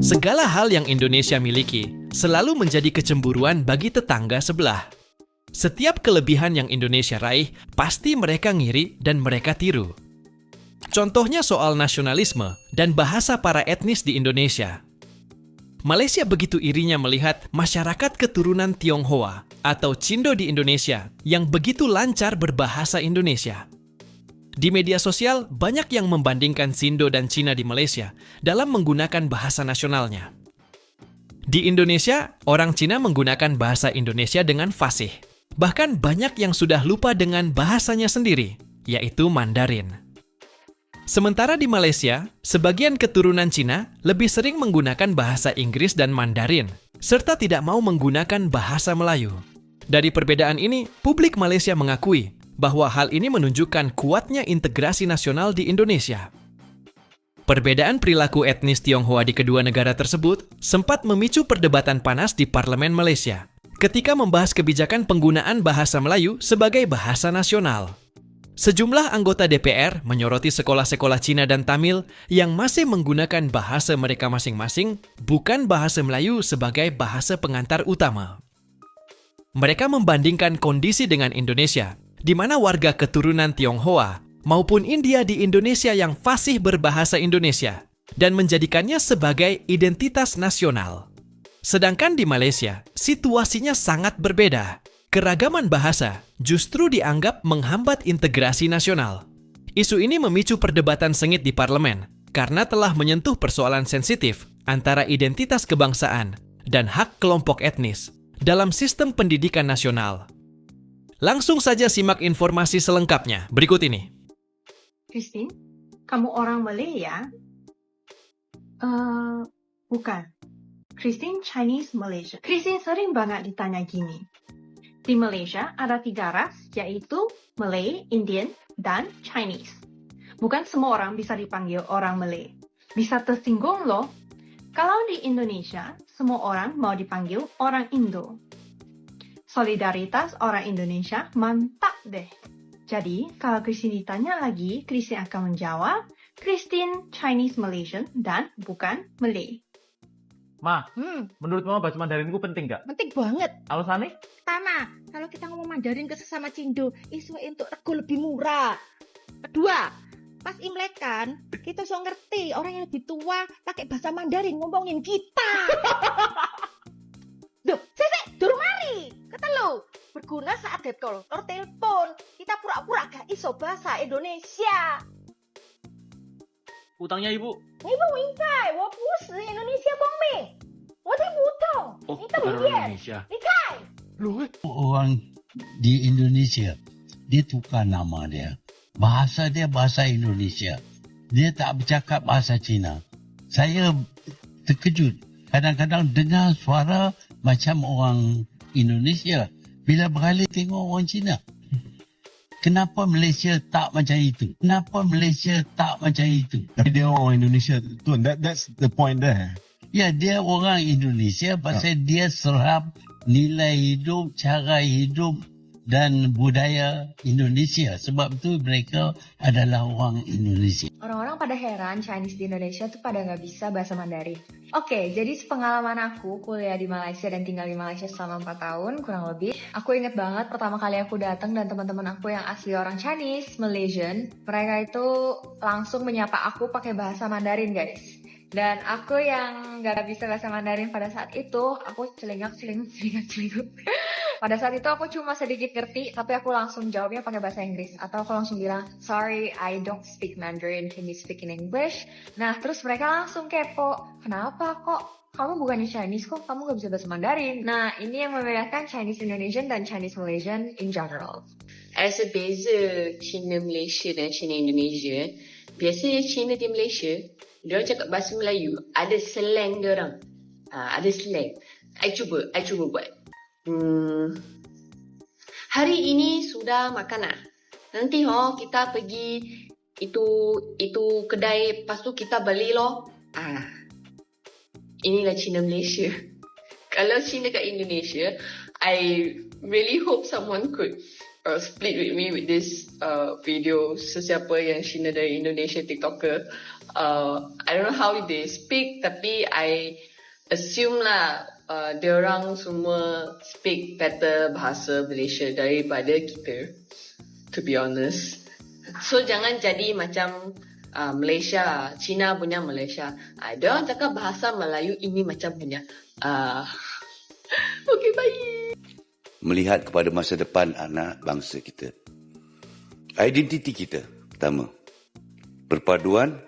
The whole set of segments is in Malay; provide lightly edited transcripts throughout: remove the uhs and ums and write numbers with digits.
Segala hal yang Indonesia miliki selalu menjadi kecemburuan bagi tetangga sebelah. Setiap kelebihan yang Indonesia raih, pasti mereka ngiri dan mereka tiru. Contohnya soal nasionalisme dan bahasa para etnis di Indonesia. Malaysia begitu irinya melihat masyarakat keturunan Tionghoa atau Cindo di Indonesia yang begitu lancar berbahasa Indonesia. Di media sosial, banyak yang membandingkan Cindo dan Cina di Malaysia dalam menggunakan bahasa nasionalnya. Di Indonesia, orang Cina menggunakan bahasa Indonesia dengan fasih. Bahkan banyak yang sudah lupa dengan bahasanya sendiri, yaitu Mandarin. Sementara di Malaysia, sebagian keturunan Cina lebih sering menggunakan bahasa Inggris dan Mandarin, serta tidak mau menggunakan bahasa Melayu. Dari perbedaan ini, publik Malaysia mengakui bahwa hal ini menunjukkan kuatnya integrasi nasional di Indonesia. Perbedaan perilaku etnis Tionghoa di kedua negara tersebut sempat memicu perdebatan panas di Parlemen Malaysia ketika membahas kebijakan penggunaan bahasa Melayu sebagai bahasa nasional. Sejumlah anggota DPR menyoroti sekolah-sekolah Cina dan Tamil yang masih menggunakan bahasa mereka masing-masing, bukan bahasa Melayu sebagai bahasa pengantar utama. Mereka membandingkan kondisi dengan Indonesia, di mana warga keturunan Tionghoa maupun India di Indonesia yang fasih berbahasa Indonesia dan menjadikannya sebagai identitas nasional. Sedangkan di Malaysia, situasinya sangat berbeda. Keragaman bahasa justru dianggap menghambat integrasi nasional. Isu ini memicu perdebatan sengit di parlemen karena telah menyentuh persoalan sensitif antara identitas kebangsaan dan hak kelompok etnis dalam sistem pendidikan nasional. Langsung saja simak informasi selengkapnya berikut ini. Christine, kamu orang Malay ya? Bukan. Christine Chinese Malaysia. Christine sering banget ditanya gini. Di Malaysia ada 3 ras, yaitu Malay, Indian, dan Chinese. Bukan semua orang bisa dipanggil orang Malay. Bisa tersinggung loh. Kalau di Indonesia, semua orang mau dipanggil orang Indo. Solidaritas orang Indonesia mantap deh. Jadi, kalau Christine ditanya lagi, Christine akan menjawab, Christine Chinese Malaysian dan bukan Malay. Ma, menurut Mama bahasa Mandarinku penting nggak? Penting banget. Alasannya? Pertama, kalau kita ngomong Mandarin ke sesama Cindo, isu untuk rego lebih murah. Kedua, pas Imlek kan, kita so ngerti orang yang lebih tua pakai bahasa Mandarin ngomongin kita. Duh, durung mari. Kata lo, berguna saat get call or telepon. Kita pura-pura gak iso bahasa Indonesia. Utangnya Ibu? 你不明白，我不是 Indonesia 公民，我听不懂，你怎么 bukan orang 念？ Indonesia. 你看。 Loh, Orang di Indonesia, dia tukar nama dia. Bahasa dia bahasa Indonesia. Dia tak bercakap bahasa Cina. Saya terkejut. Kadang-kadang dengar suara macam orang Indonesia. Bila beralih tengok orang Cina. Kenapa Malaysia tak macam itu? Kenapa Malaysia tak macam itu? Tapi dia orang Indonesia tu, that's the point there. Ya, dia orang Indonesia pasal dia serap nilai hidup, cara hidup dan budaya Indonesia. Sebab itu mereka adalah orang Indonesia. Orang-orang pada heran Chinese di Indonesia tuh pada nggak bisa bahasa Mandarin. Oke, jadi sepengalaman aku kuliah di Malaysia dan tinggal di Malaysia selama 4 tahun kurang lebih. Aku inget banget pertama kali aku datang dan teman-teman aku yang asli orang Chinese, Malaysian, mereka itu langsung menyapa aku pakai bahasa Mandarin guys. Dan aku yang gak bisa bahasa Mandarin pada saat itu, aku celingak. Pada saat itu aku cuma sedikit ngerti, tapi aku langsung jawabnya pakai bahasa Inggris. Atau aku langsung bilang, sorry, I don't speak Mandarin, can you speak in English? Nah, terus mereka langsung kepo, kenapa kok? Kamu bukannya Chinese kok, kamu gak bisa bahasa Mandarin. Nah, ini yang membedakan Chinese Indonesian dan Chinese Malaysian in general. Rasa beza Cina Malaysia dan Cina Indonesia. Biasanya Cina di Malaysia, diorang cakap bahasa Melayu, ada slang diorang. Ada slang. I cuba buat. Hari ini sudah makan lah. Nanti kita pergi itu kedai, lepas tu kita beli loh. Inilah Cina Malaysia. Kalau Cina kat Indonesia, I really hope someone could split with me with this video. Sesiapa yang Cina dari Indonesia TikToker, I don't know how they speak, tapi I assume lah diorang semua speak better bahasa Malaysia daripada kita, to be honest. So jangan jadi macam Malaysia, Cina punya Malaysia. Diorang cakap bahasa Melayu ini macam punya. Okay, bye. Melihat kepada masa depan anak bangsa kita. Identiti kita, pertama. Perpaduan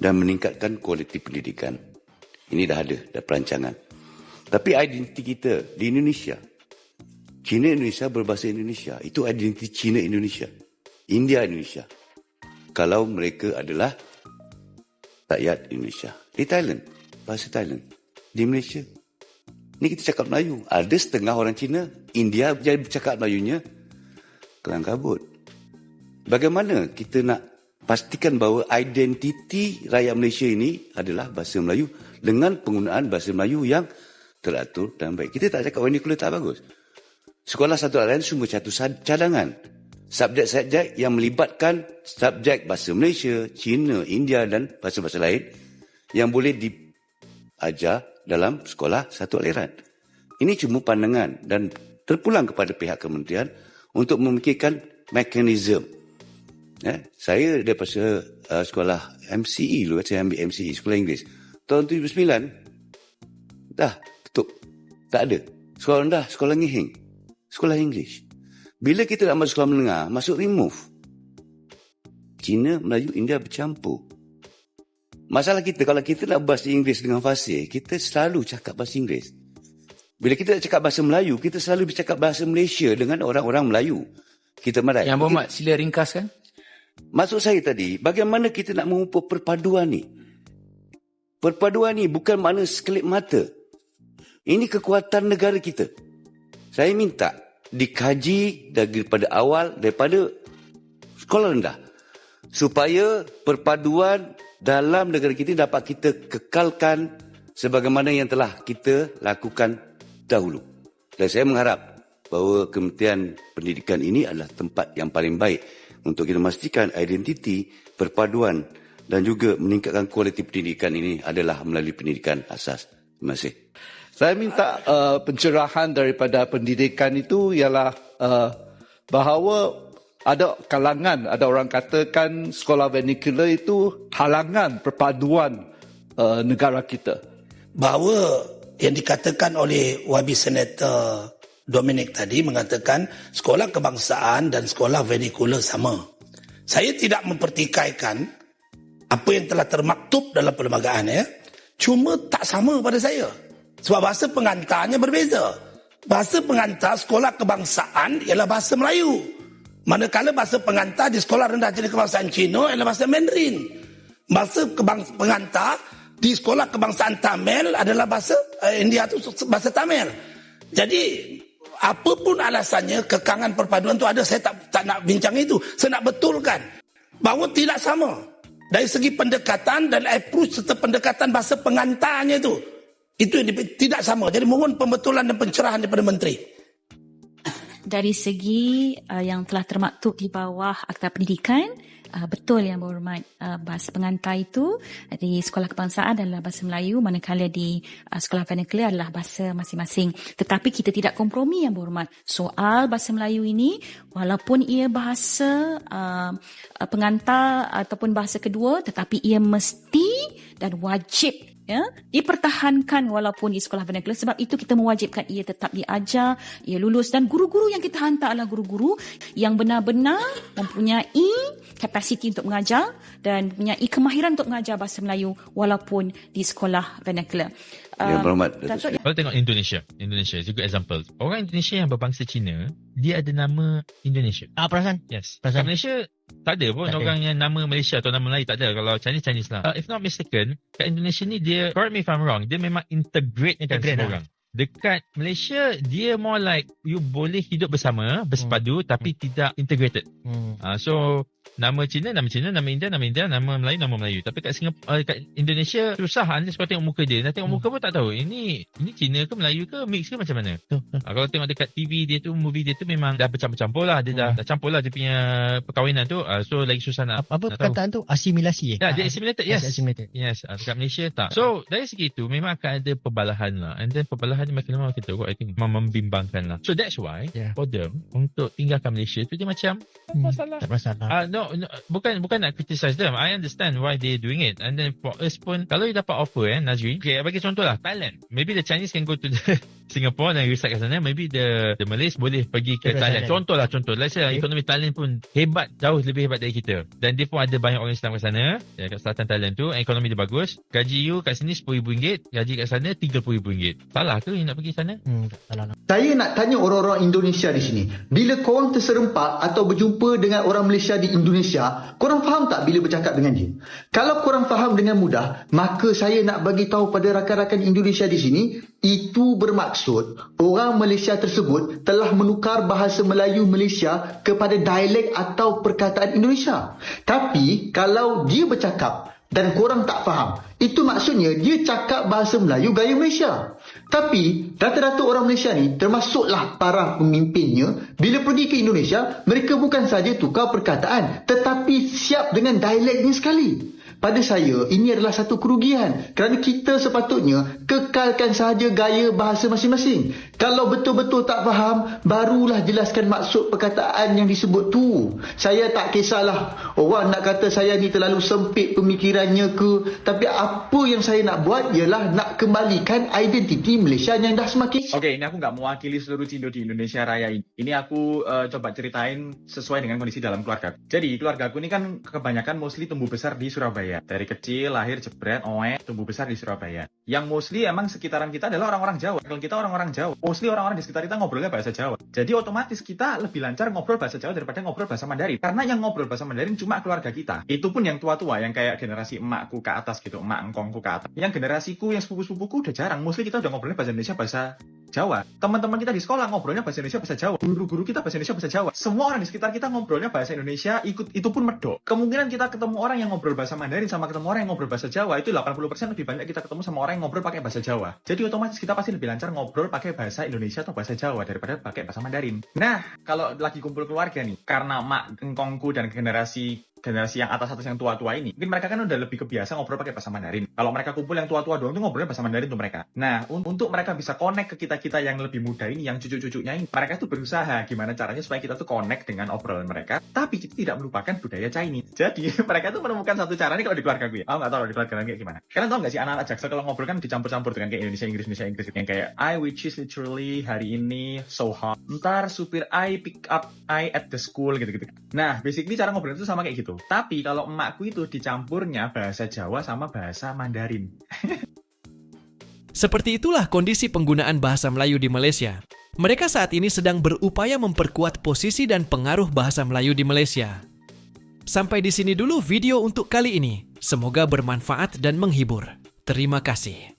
dan meningkatkan kualiti pendidikan. Ini dah ada, dah perancangan. Tapi identiti kita di Indonesia. Cina Indonesia berbahasa Indonesia. Itu identiti Cina Indonesia. India Indonesia. Kalau mereka adalah rakyat Indonesia. Di Thailand, bahasa Thailand. Di Malaysia. Ni kita cakap Melayu. Ada setengah orang Cina, India jadi bercakap Melayunya kelang kabut. Bagaimana kita nak pastikan bahawa identiti rakyat Malaysia ini adalah bahasa Melayu dengan penggunaan bahasa Melayu yang teratur dan baik. Kita tak cakap vernacular tak bagus. Sekolah satu lain semua satu cadangan. Subjek-subjek yang melibatkan subjek bahasa Malaysia, Cina, India dan bahasa-bahasa lain yang boleh diajar dalam sekolah satu aliran. Ini cuma pandangan dan terpulang kepada pihak kementerian untuk memikirkan mekanisme. Saya daripada sekolah MCE dulu, saya ambil MCE, sekolah Inggeris. Tahun 79, dah tutup. Tak ada. Sekolah rendah, sekolah ngihing. Sekolah Inggeris. Bila kita nak masuk sekolah menengah, masuk remove. Cina, Melayu, India bercampur. Masalah kita, kalau kita nak bahasa Inggeris dengan fasih, kita selalu cakap bahasa Inggeris. Bila kita nak cakap bahasa Melayu, kita selalu bercakap bahasa Malaysia dengan orang-orang Melayu. Kita marah. Yang Berhormat, sila ringkaskan. Maksud saya tadi, bagaimana kita nak mengumpul perpaduan ni? Perpaduan ni bukan makna sekelip mata. Ini kekuatan negara kita. Saya minta dikaji daripada awal, daripada sekolah rendah. Supaya perpaduan dalam negara kita dapat kita kekalkan sebagaimana yang telah kita lakukan dahulu. Dan saya mengharap bahawa Kementerian Pendidikan ini adalah tempat yang paling baik untuk kita memastikan identiti, perpaduan dan juga meningkatkan kualiti pendidikan ini adalah melalui pendidikan asas. Terima kasih. Saya minta pencerahan daripada pendidikan itu ialah bahawa ada kalangan, ada orang katakan sekolah vernacular itu halangan perpaduan negara kita. Bahawa yang dikatakan oleh YB Senator Dominic tadi mengatakan sekolah kebangsaan dan sekolah vernacular sama. Saya tidak mempertikaikan apa yang telah termaktub dalam perlembagaan cuma tak sama pada saya. Sebab bahasa pengantarnya berbeza. Bahasa pengantar sekolah kebangsaan ialah bahasa Melayu. Manakala bahasa pengantar di sekolah rendah tinggi kebangsaan Cina adalah bahasa Mandarin. Bahasa pengantar di sekolah kebangsaan Tamil adalah bahasa India tu bahasa Tamil. Jadi apapun alasannya kekangan perpaduan tu ada, saya tak nak bincang itu. Saya nak betulkan bahawa tidak sama dari segi pendekatan dan approach serta pendekatan bahasa pengantarnya itu. Itu yang tidak sama. Jadi mohon pembetulan dan pencerahan daripada menteri. Dari segi yang telah termaktub di bawah Akta Pendidikan, betul yang berhormat, bahasa pengantar itu di sekolah kebangsaan adalah bahasa Melayu, manakala di sekolah vernacular adalah bahasa masing-masing. Tetapi kita tidak kompromi yang berhormat. Soal bahasa Melayu ini, walaupun ia bahasa pengantar ataupun bahasa kedua, tetapi ia mesti dan wajib dipertahankan walaupun di sekolah vernacular. Sebab itu kita mewajibkan ia tetap diajar, ia lulus, dan guru-guru yang kita hantar adalah guru-guru yang benar-benar mempunyai kapasiti untuk mengajar dan mempunyai kemahiran untuk mengajar bahasa Melayu walaupun di sekolah vernacular. Kalau tengok Indonesia is a good example. Orang Indonesia yang berbangsa Cina, dia ada nama Indonesia. Perasan? Yes. Kat Malaysia tak ada pun orang yang nama Malaysia atau nama Melayu, tak ada. Kalau Chinese lah. If not mistaken, kat Indonesia ni dia, correct me if I'm wrong, dia memang integrate semua orang. Dekat Malaysia, dia more like you boleh hidup bersama, bersepadu tapi tidak integrated. So Nama Cina, nama India, nama Melayu. Tapi kat Singapura, kat Indonesia susah unless kau tengok muka dia. Nak tengok muka pun tak tahu. Ini Cina ke Melayu ke mix ke macam mana? Kalau tengok dekat TV dia tu, movie dia tu memang dah bercampur-campur lah. Dia dah campur lah dia punya perkahwinan tu. So lagi susah nak perkataan tu asimilasi Ya, dia assimilated. Yes. Assimilated. Yes. Dekat Malaysia tak. So dari segi itu memang akan ada perbalahan lah. And then perbalahan ni makin lama makin teruk. I think membimbangkan lah. So that's why for them untuk tinggalkan Malaysia tu dia macam tak masalah. No, bukan nak criticize them. I understand why they doing it. And then for us pun, kalau you dapat offer Nazri, okay, bagi contoh lah Thailand. Maybe the Chinese can go to the Singapore dan reside kat sana. Maybe the Malays boleh pergi ke Thailand. Contoh. Let's say ekonomi Thailand pun hebat, jauh lebih hebat dari kita. Dan dia pun ada banyak orang Islam kat sana, kat selatan Thailand tu. Ekonomi dia bagus. Gaji you kat sini RM10,000, gaji kat sana RM30,000. Salah ke you nak pergi sana? Tak salah. Saya nak tanya orang-orang Indonesia di sini. Bila korang terserempak atau berjumpa dengan orang Malaysia di Indonesia, korang faham tak bila bercakap dengan dia? Kalau korang faham dengan mudah, maka saya nak bagi tahu pada rakan-rakan Indonesia di sini, itu bermaksud orang Malaysia tersebut telah menukar bahasa Melayu Malaysia kepada dialek atau perkataan Indonesia. Tapi kalau dia bercakap dan korang tak faham, itu maksudnya dia cakap bahasa Melayu gaya Malaysia. Tapi rata-rata orang Malaysia ni, termasuklah para pemimpinnya, bila pergi ke Indonesia, mereka bukan saja tukar perkataan, tetapi siap dengan dialeknya sekali. Pada saya, ini adalah satu kerugian kerana kita sepatutnya kekalkan sahaja gaya bahasa masing-masing. Kalau betul-betul tak faham, barulah jelaskan maksud perkataan yang disebut tu. Saya tak kisahlah orang nak kata saya ni terlalu sempit pemikirannya ke, tapi apa yang saya nak buat ialah nak kembalikan identiti Malaysia yang dah semakin... Okey, ini aku nggak mewakili seluruh Cindo di Indonesia Raya ini. Ini aku coba ceritain sesuai dengan kondisi dalam keluarga. Jadi, keluarga aku ini kan kebanyakan mostly tumbuh besar di Surabaya. Dari kecil, lahir, jebret, tumbuh besar di Surabaya. Yang mostly emang sekitaran kita adalah orang-orang Jawa. Kalau kita orang-orang Jawa, mostly orang-orang di sekitar kita ngobrolnya bahasa Jawa. Jadi otomatis kita lebih lancar ngobrol bahasa Jawa daripada ngobrol bahasa Mandarin. Karena yang ngobrol bahasa Mandarin cuma keluarga kita. Itu pun yang tua-tua, yang kayak generasi emakku ke atas gitu, emak engkongku ke atas. Yang generasiku, yang sepupu-sepupuku udah jarang. Mostly kita udah ngobrolnya bahasa Indonesia, bahasa Jawa. Teman-teman kita di sekolah ngobrolnya bahasa Indonesia, bahasa Jawa. Guru-guru kita bahasa Indonesia, bahasa Jawa. Semua orang di sekitar kita ngobrolnya bahasa Indonesia, itu pun medok. Kemungkinan kita ketemu orang yang ngobrol bahasa Mandarin sama ketemu orang yang ngobrol bahasa Jawa itu 80% lebih banyak kita ketemu sama orang yang ngobrol pakai bahasa Jawa. Jadi otomatis kita pasti lebih lancar ngobrol pakai bahasa Indonesia atau bahasa Jawa daripada pakai bahasa Mandarin. Nah, kalau lagi kumpul keluarga nih, karena mak engkongku dan generasi yang atas-atas yang tua-tua ini, mungkin mereka kan udah lebih kebiasa ngobrol pakai bahasa Mandarin. Kalau mereka kumpul yang tua-tua doang tuh ngobrolnya bahasa Mandarin tuh mereka. Nah, untuk mereka bisa connect ke kita-kita yang lebih muda ini, yang cucu-cucunya ini, mereka tuh berusaha gimana caranya supaya kita tuh connect dengan obrolan mereka, tapi kita tidak melupakan budaya Chinese. Jadi, mereka tuh menemukan satu cara nih kalau di keluarga gue. Aku nggak tahu di keluarga kayak gimana. Kalian tahu nggak sih anak-anak Jaksel kalau ngobrol kan dicampur-campur dengan kayak Indonesia Inggris gitu. Yang kayak which is literally hari ini so hot. Ntar supir pick up at the school gitu-gitu. Nah, basically cara ngobrol itu sama kayak gitu. Tapi kalau emakku itu dicampurnya bahasa Jawa sama bahasa Mandarin. Seperti itulah kondisi penggunaan bahasa Melayu di Malaysia. Mereka saat ini sedang berupaya memperkuat posisi dan pengaruh bahasa Melayu di Malaysia. Sampai di sini dulu video untuk kali ini. Semoga bermanfaat dan menghibur. Terima kasih.